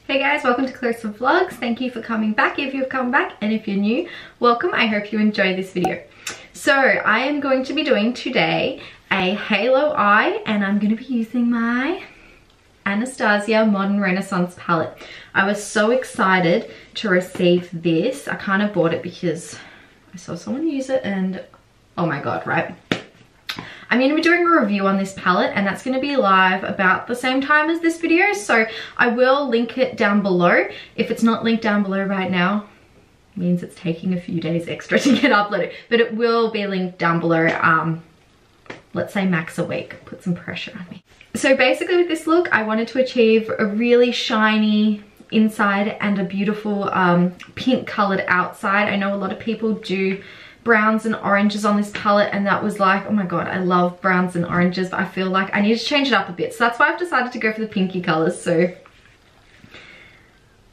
Hey guys, welcome to ClarissaVLOGS. Thank you for coming back if you've come back, and if you're new, welcome. I hope you enjoy this video. So I am going to be doing today a halo eye, and I'm going to be using my Anastasia Modern Renaissance palette. I was so excited to receive this. I kind of bought it because I saw someone use it and oh my god, right? I'm going to be doing a review on this palette, and that's going to be live about the same time as this video, so I will link it down below. If it's not linked down below right now, it means it's taking a few days extra to get uploaded, but it will be linked down below. Let's say max a week. Put some pressure on me. So basically with this look, I wanted to achieve a really shiny inside and a beautiful pink colored outside. I know a lot of people do browns and oranges on this palette, and that was like, oh my god, I love browns and oranges, but I feel like I need to change it up a bit. So that's why I've decided to go for the pinky colors. So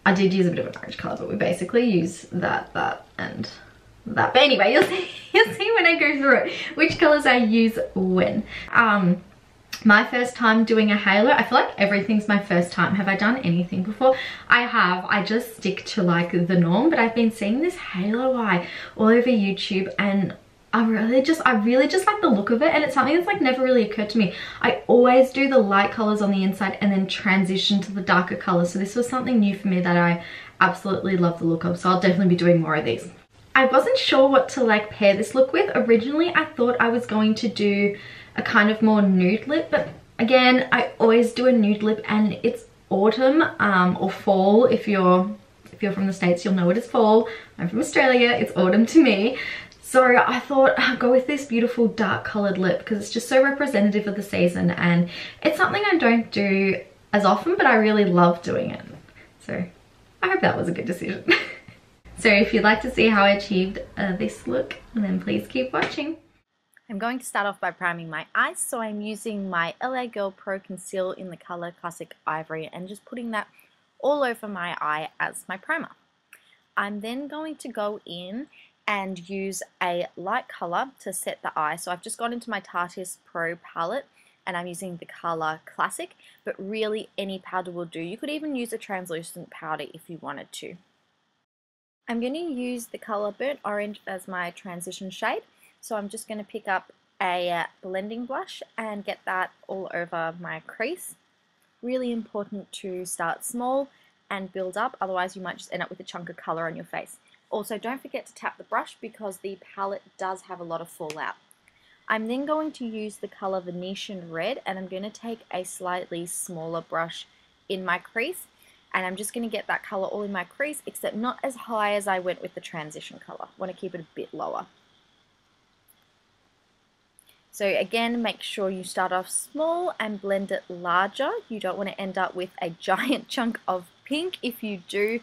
I did use a bit of an orange color, but we basically use that, and that. But anyway, you'll see when I go through it which colors I use when. My first time doing a halo, I feel like everything's my first time. Have I done anything before? I have. I just stick to like the norm, but I've been seeing this halo eye all over YouTube, and I really just like the look of it, and it's something that's like never really occurred to me. I always do the light colors on the inside and then transition to the darker colors, so this was something new for me that I absolutely love the look of, so I'll definitely be doing more of these. I wasn't sure what to like pair this look with. Originally I thought I was going to do a kind of more nude lip, but again, I always do a nude lip, and it's autumn or fall. If you're from the States, you'll know it is fall. I'm from Australia, it's autumn to me. So I thought I'll go with this beautiful dark colored lip because it's just so representative of the season, and it's something I don't do as often, but I really love doing it. So I hope that was a good decision. So if you'd like to see how I achieved this look, then please keep watching. I'm going to start off by priming my eyes, so I'm using my LA Girl Pro Conceal in the color Classic Ivory and just putting that all over my eye as my primer. I'm then going to go in and use a light color to set the eye. So I've just gone into my Tarte Pro palette and I'm using the color Classic, but really any powder will do. You could even use a translucent powder if you wanted to. I'm going to use the color Burnt Orange as my transition shade. So I'm just going to pick up a blending brush and get that all over my crease. Really important to start small and build up, otherwise you might just end up with a chunk of color on your face. Also, don't forget to tap the brush because the palette does have a lot of fallout. I'm then going to use the color Venetian Red, and I'm going to take a slightly smaller brush in my crease, and I'm just going to get that color all in my crease, except not as high as I went with the transition color. I want to keep it a bit lower. So again, make sure you start off small and blend it larger. You don't want to end up with a giant chunk of pink. If you do,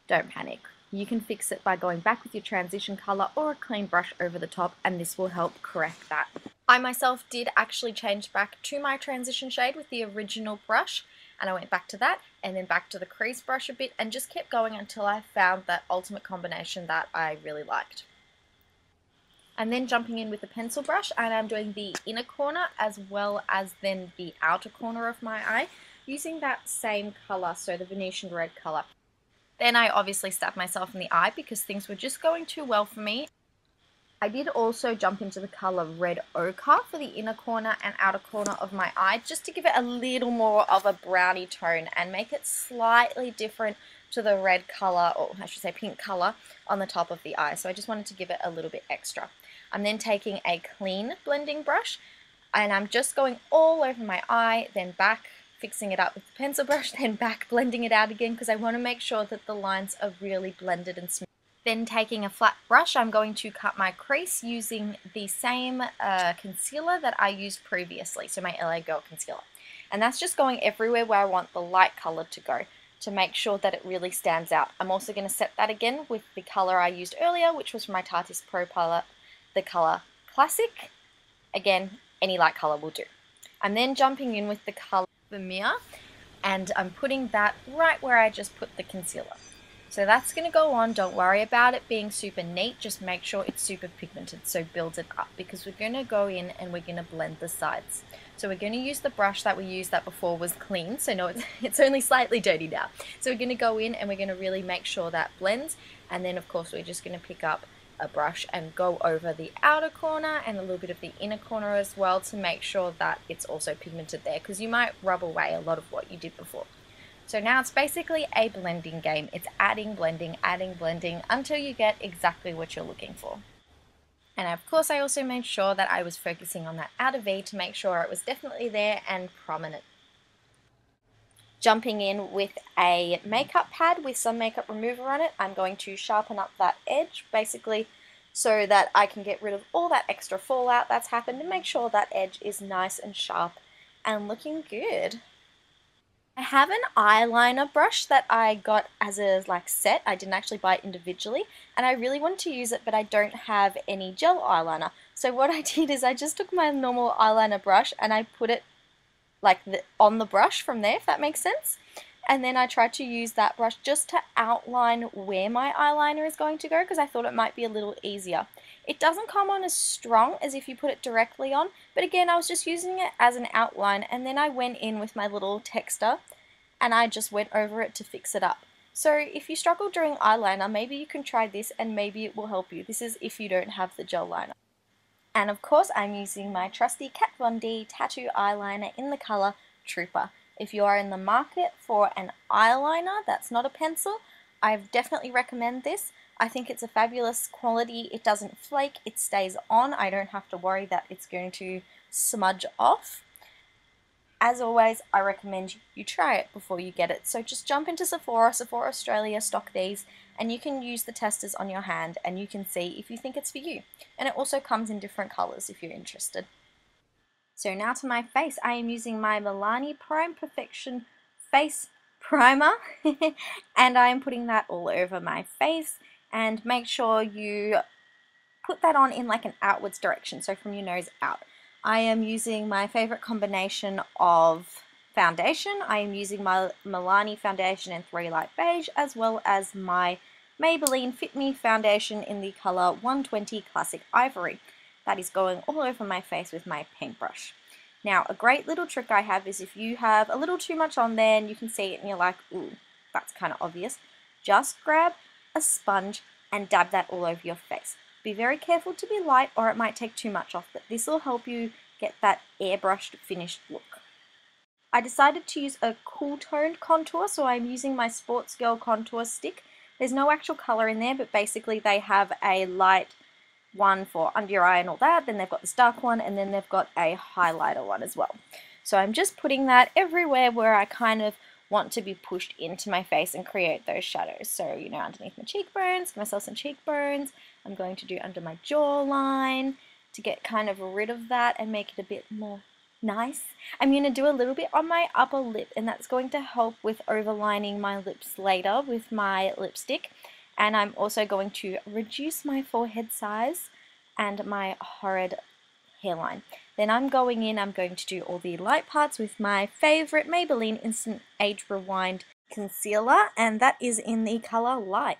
don't panic. You can fix it by going back with your transition color or a clean brush over the top, and this will help correct that. I myself did actually change back to my transition shade with the original brush, and I went back to that and then back to the crease brush a bit and just kept going until I found that ultimate combination that I really liked. And then jumping in with the pencil brush, and I'm doing the inner corner as well as then the outer corner of my eye using that same color, so the Venetian Red color. Then I obviously stabbed myself in the eye because things were just going too well for me. I did also jump into the color Red Ochre for the inner corner and outer corner of my eye, just to give it a little more of a brownie tone and make it slightly different to the red color, or I should say pink color, on the top of the eye. So I just wanted to give it a little bit extra. I'm then taking a clean blending brush and I'm just going all over my eye, then back, fixing it up with the pencil brush, then back, blending it out again because I want to make sure that the lines are really blended and smooth. Then taking a flat brush, I'm going to cut my crease using the same concealer that I used previously, so my LA Girl concealer. And that's just going everywhere where I want the light color to go to make sure that it really stands out. I'm also going to set that again with the color I used earlier, which was from my Tarte Pro palette, the color Classic. Again, any light color will do. I'm then jumping in with the color Vermeer, and I'm putting that right where I just put the concealer. So that's going to go on. Don't worry about it being super neat, just make sure it's super pigmented, so build it up because we're going to go in and we're going to blend the sides. So we're going to use the brush that we used that before was clean, so no, it's only slightly dirty now. So we're going to go in and we're going to really make sure that blends, and then of course we're just going to pick up a brush and go over the outer corner and a little bit of the inner corner as well to make sure that it's also pigmented there, because you might rub away a lot of what you did before. So now it's basically a blending game. It's adding blending until you get exactly what you're looking for. And of course I also made sure that I was focusing on that outer V to make sure it was definitely there and prominent. Jumping in with a makeup pad with some makeup remover on it, I'm going to sharpen up that edge basically so that I can get rid of all that extra fallout that's happened and make sure that edge is nice and sharp and looking good. I have an eyeliner brush that I got as a set. I didn't actually buy it individually, and I really wanted to use it, but I don't have any gel eyeliner. So what I did is I just took my normal eyeliner brush and I put it on the brush from there, if that makes sense. And then I tried to use that brush just to outline where my eyeliner is going to go, because I thought it might be a little easier. It doesn't come on as strong as if you put it directly on, but again, I was just using it as an outline, and then I went in with my little texter and I just went over it to fix it up. So if you struggle during eyeliner, maybe you can try this and maybe it will help you. This is if you don't have the gel liner. And of course, I'm using my trusty Kat Von D tattoo eyeliner in the color Trooper. If you are in the market for an eyeliner that's not a pencil, I definitely recommend this. I think it's a fabulous quality. It doesn't flake, it stays on. I don't have to worry that it's going to smudge off. As always, I recommend you try it before you get it. So just jump into Sephora Australia stock these, and you can use the testers on your hand and you can see if you think it's for you. And it also comes in different colors if you're interested. So now to my face. I am using my Milani Prime Perfection Face Primer and I am putting that all over my face, and make sure you put that on in like an outwards direction, so from your nose out. I am using my favorite combination of foundation. I am using my Milani foundation in 3 Light Beige, as well as my Maybelline Fit Me foundation in the color 120 Classic Ivory. That is going all over my face with my paintbrush. Now, a great little trick I have is if you have a little too much on there and you can see it and you're like, ooh, that's kind of obvious, just grab a sponge and dab that all over your face. Be very careful to be light or it might take too much off, but this will help you get that airbrushed finished look. I decided to use a cool toned contour, so I'm using my Sports Girl contour stick. There's no actual color in there, but basically they have a light one for under your eye and all that, then they've got this dark one, and then they've got a highlighter one as well. So I'm just putting that everywhere where I kind of want to be pushed into my face and create those shadows. So, you know, underneath my cheekbones, give myself some cheekbones. I'm going to do under my jawline to get kind of rid of that and make it a bit more nice. I'm going to do a little bit on my upper lip, and that's going to help with overlining my lips later with my lipstick. And I'm also going to reduce my forehead size and my horrid hairline. Then I'm going to do all the light parts with my favorite Maybelline Instant Age Rewind concealer, and that is in the color Light.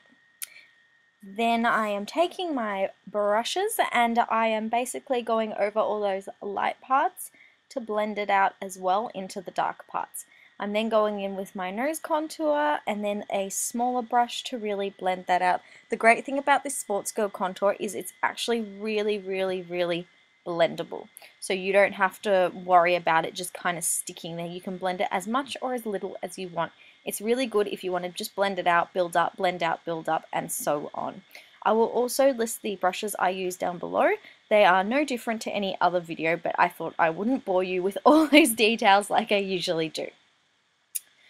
Then I am taking my brushes and I am basically going over all those light parts to blend it out as well into the dark parts. I'm then going in with my nose contour and then a smaller brush to really blend that out. The great thing about this Sports Girl contour is it's actually really blendable. So you don't have to worry about it just kind of sticking there. You can blend it as much or as little as you want. It's really good if you want to just blend it out, build up, blend out, build up, and so on. I will also list the brushes I use down below. They are no different to any other video, but I thought I wouldn't bore you with all those details like I usually do.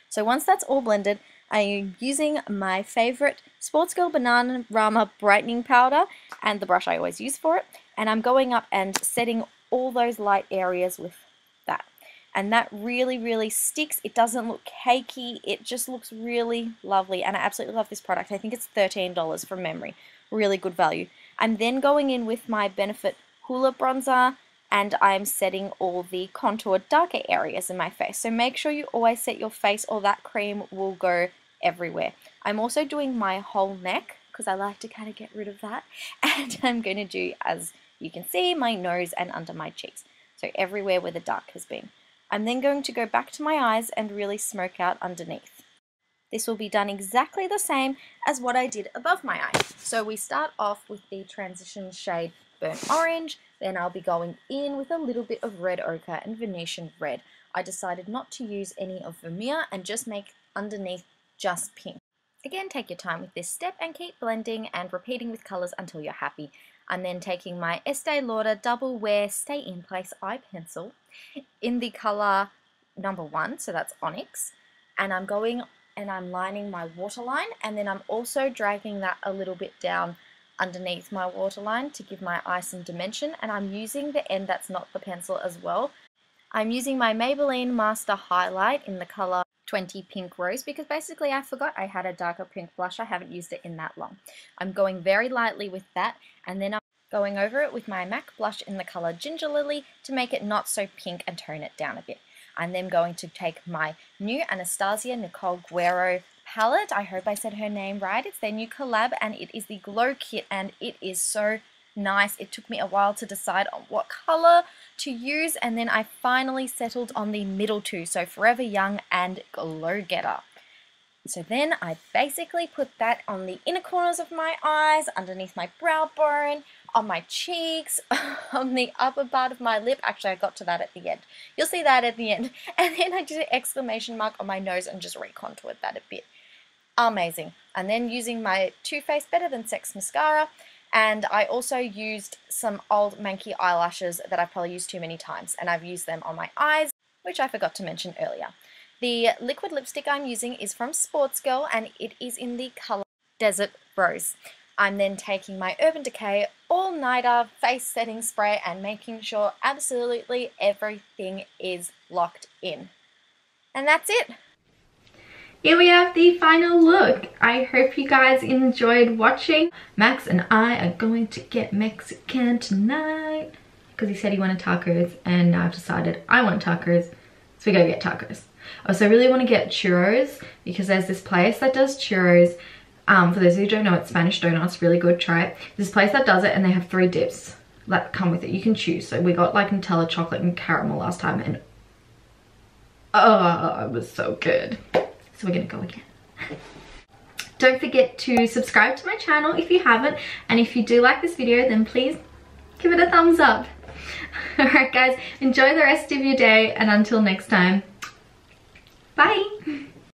So once that's all blended, I am using my favorite Sports Girl Bananarama brightening powder and the brush I always use for it, and I'm going up and setting all those light areas with that. And that really sticks. It doesn't look cakey, it just looks really lovely, and I absolutely love this product. I think it's $13 from memory. Really good value. I'm then going in with my Benefit Hoola bronzer, and I'm setting all the contoured darker areas in my face. So make sure you always set your face or that cream will go everywhere. I'm also doing my whole neck because I like to kind of get rid of that. And I'm going to do, as you can see, my nose and under my cheeks. so everywhere where the dark has been. I'm then going to go back to my eyes and really smoke out underneath. This will be done exactly the same as what I did above my eye. So we start off with the transition shade Burnt Orange, then I'll be going in with a little bit of Red Ochre and Venetian Red. I decided not to use any of Vermeer and just make underneath just pink. Again, take your time with this step and keep blending and repeating with colours until you're happy. I'm then taking my Estee Lauder Double Wear Stay In Place eye pencil in the colour number 1, so that's Onyx, and I'm going and I'm lining my waterline, and then I'm also dragging that a little bit down underneath my waterline to give my eye some dimension, and I'm using the end that's not the pencil as well. I'm using my Maybelline Master Highlight in the colour 20 Pink Rose because basically I forgot I had a darker pink blush. I haven't used it in that long. I'm going very lightly with that, and then I'm going over it with my MAC blush in the colour Ginger Lily to make it not so pink and tone it down a bit. I'm then going to take my new Anastasia Nicole Guerrero palette. I hope I said her name right. It's their new collab and it is the Glow Kit and it is so nice. It took me a while to decide on what colour to use, and then I finally settled on the middle two, so Forever Young and Glow Getter. So then I basically put that on the inner corners of my eyes, underneath my brow bone, on my cheeks, on the upper part of my lip. Actually, I got to that at the end. You'll see that at the end. And then I did an exclamation mark on my nose and just recontoured that a bit. Amazing. And then using my Too Faced Better Than Sex mascara, and I also used some old manky eyelashes that I've probably used too many times, and I've used them on my eyes, which I forgot to mention earlier. The liquid lipstick I'm using is from Sports Girl and it is in the colour Desert Rose. I'm then taking my Urban Decay All Nighter Face Setting Spray and making sure absolutely everything is locked in. And that's it. Here we have the final look. I hope you guys enjoyed watching. Max and I are going to get Mexican tonight because he said he wanted tacos and now I've decided I want tacos, so we gotta get tacos. I also really want to get churros because there's this place that does churros. For those who don't know, it's Spanish donuts, really good, try it. This place that does it and they have 3 dips that come with it. You can choose. So we got like Nutella, chocolate and caramel last time and oh, it was so good. So we're gonna go again. Don't forget to subscribe to my channel if you haven't, and if you do like this video then please give it a thumbs up. Alright guys, enjoy the rest of your day and until next time, bye!